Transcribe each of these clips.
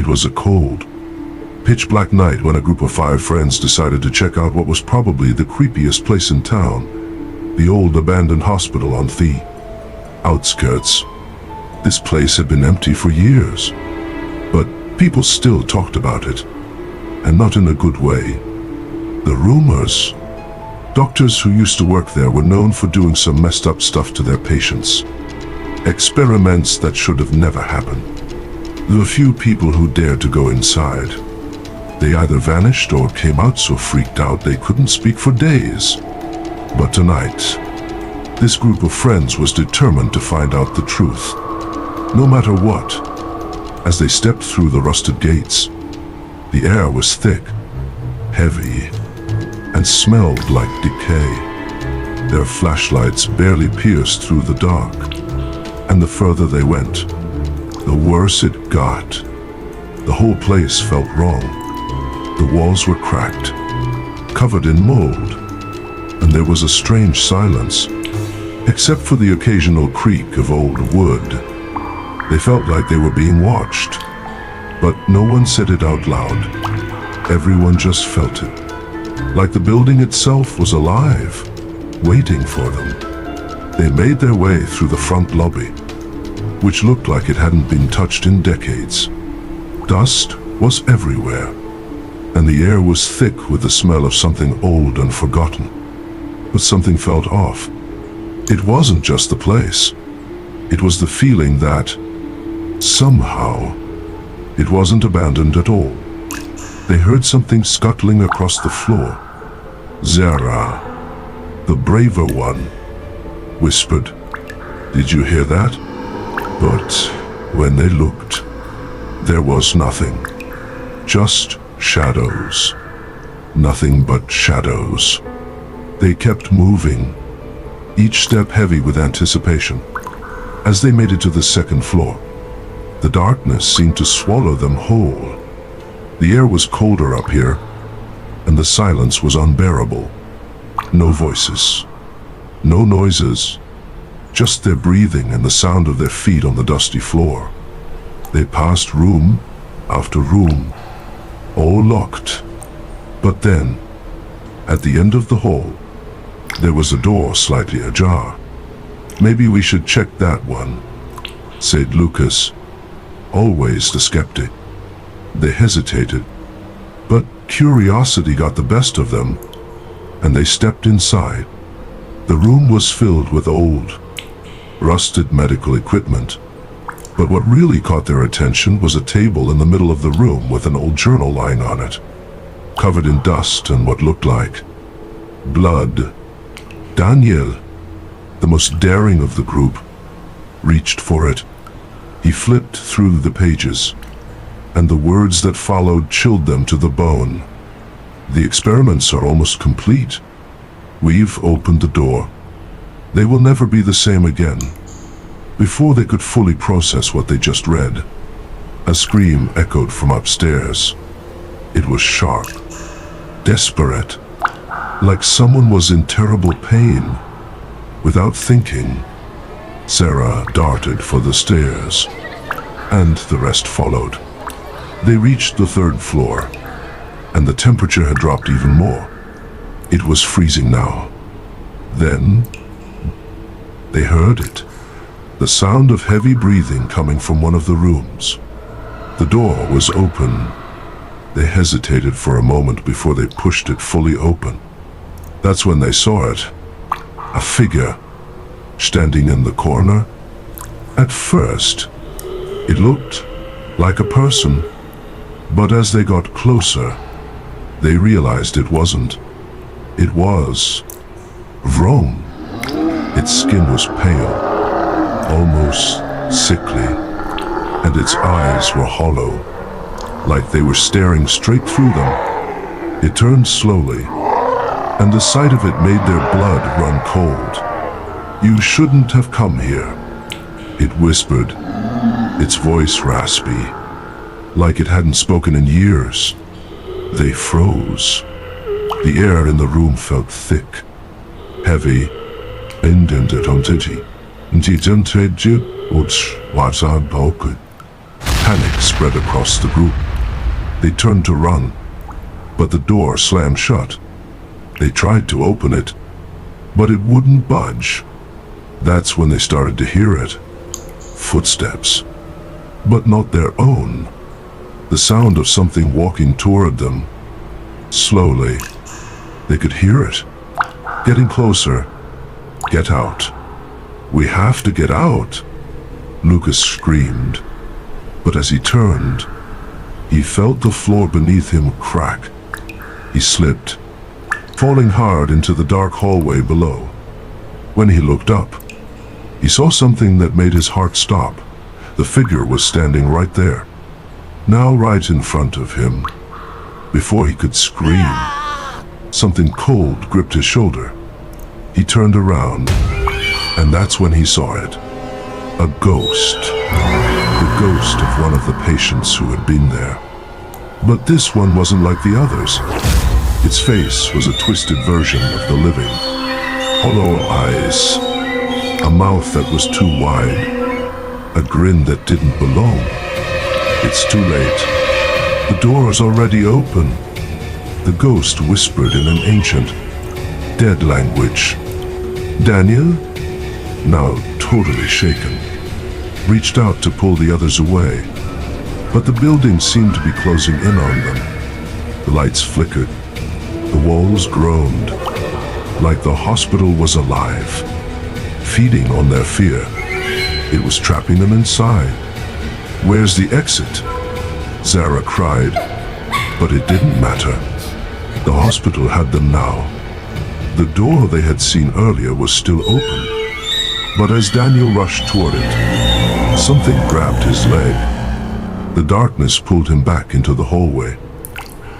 It was a cold, pitch-black night when a group of 5 friends decided to check out what was probably the creepiest place in town, the old abandoned hospital on the outskirts. This place had been empty for years, but people still talked about it, and not in a good way. The rumors. Doctors who used to work there were known for doing some messed up stuff to their patients. Experiments that should have never happened. There were few people who dared to go inside. They either vanished or came out so freaked out they couldn't speak for days. But tonight, this group of friends was determined to find out the truth, no matter what. As they stepped through the rusted gates, the air was thick, heavy, and smelled like decay. Their flashlights barely pierced through the dark, and the further they went, the worse it got. The whole place felt wrong. The walls were cracked, covered in mold, and there was a strange silence, except for the occasional creak of old wood. They felt like they were being watched, but no one said it out loud. Everyone just felt it, like the building itself was alive, waiting for them. They made their way through the front lobby, which looked like it hadn't been touched in decades. Dust was everywhere, and the air was thick with the smell of something old and forgotten. But something felt off. It wasn't just the place. It was the feeling that, somehow, it wasn't abandoned at all. They heard something scuttling across the floor. Zara, the braver one, whispered, "Did you hear that?" But when they looked, there was nothing. Just shadows. Nothing but shadows. They kept moving, each step heavy with anticipation. As they made it to the second floor, the darkness seemed to swallow them whole. The air was colder up here, and the silence was unbearable. No voices, no noises, just their breathing and the sound of their feet on the dusty floor. They passed room after room, all locked. But then, at the end of the hall, there was a door slightly ajar. "Maybe we should check that one," said Lucas, always the skeptic. They hesitated, but curiosity got the best of them, and they stepped inside. The room was filled with old, rusted medical equipment, but what really caught their attention was a table in the middle of the room with an old journal lying on it, covered in dust and what looked like blood. Daniel, the most daring of the group, reached for it. He flipped through the pages, and the words that followed chilled them to the bone. "The experiments are almost complete. We've opened the door. They will never be the same again." Before they could fully process what they just read, a scream echoed from upstairs. It was sharp, desperate, like someone was in terrible pain. Without thinking, Sarah darted for the stairs, and the rest followed. They reached the 3rd floor, and the temperature had dropped even more. It was freezing now. Then, they heard it. The sound of heavy breathing coming from one of the rooms. The door was open. They hesitated for a moment before they pushed it fully open. That's when they saw it. A figure, standing in the corner. At first, it looked like a person, but as they got closer, they realized it wasn't. It was Vrome. Its skin was pale, almost sickly, and its eyes were hollow, like they were staring straight through them. It turned slowly, and the sight of it made their blood run cold. "You shouldn't have come here," it whispered, its voice raspy, like it hadn't spoken in years. They froze. The air in the room felt thick, heavy, indented on titty. What's on broken? Panic spread across the group. They turned to run, but the door slammed shut. They tried to open it, but it wouldn't budge. That's when they started to hear it. Footsteps, but not their own. The sound of something walking toward them. Slowly, they could hear it. Getting closer. Get out. We have to get out. Lucas screamed, but as he turned, he felt the floor beneath him crack. He slipped, falling hard into the dark hallway below. When he looked up, he saw something that made his heart stop. The figure was standing right there, now right in front of him. Before he could scream, something cold gripped his shoulder. He turned around, and that's when he saw it. A ghost. The ghost of one of the patients who had been there. But this one wasn't like the others. Its face was a twisted version of the living. Hollow eyes. A mouth that was too wide. A grin that didn't belong. It's too late. The door is already open. The ghost whispered in an ancient, dead language. Daniel, now totally shaken, reached out to pull the others away, but the building seemed to be closing in on them. The lights flickered, the walls groaned, like the hospital was alive, feeding on their fear. It was trapping them inside. Where's the exit? Zara cried, but it didn't matter. The hospital had them now. The door they had seen earlier was still open, but as Daniel rushed toward it, something grabbed his leg. The darkness pulled him back into the hallway.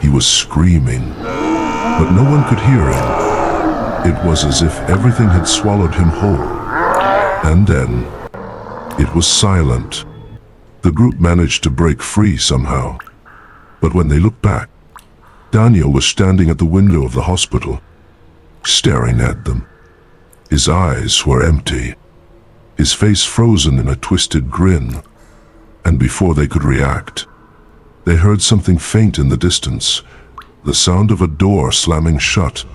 He was screaming, but no one could hear him. It was as if everything had swallowed him whole. And then, it was silent. The group managed to break free somehow. But when they looked back, Daniel was standing at the window of the hospital, staring at them. His eyes were empty, his face frozen in a twisted grin. And before they could react, they heard something faint in the distance, the sound of a door slamming shut.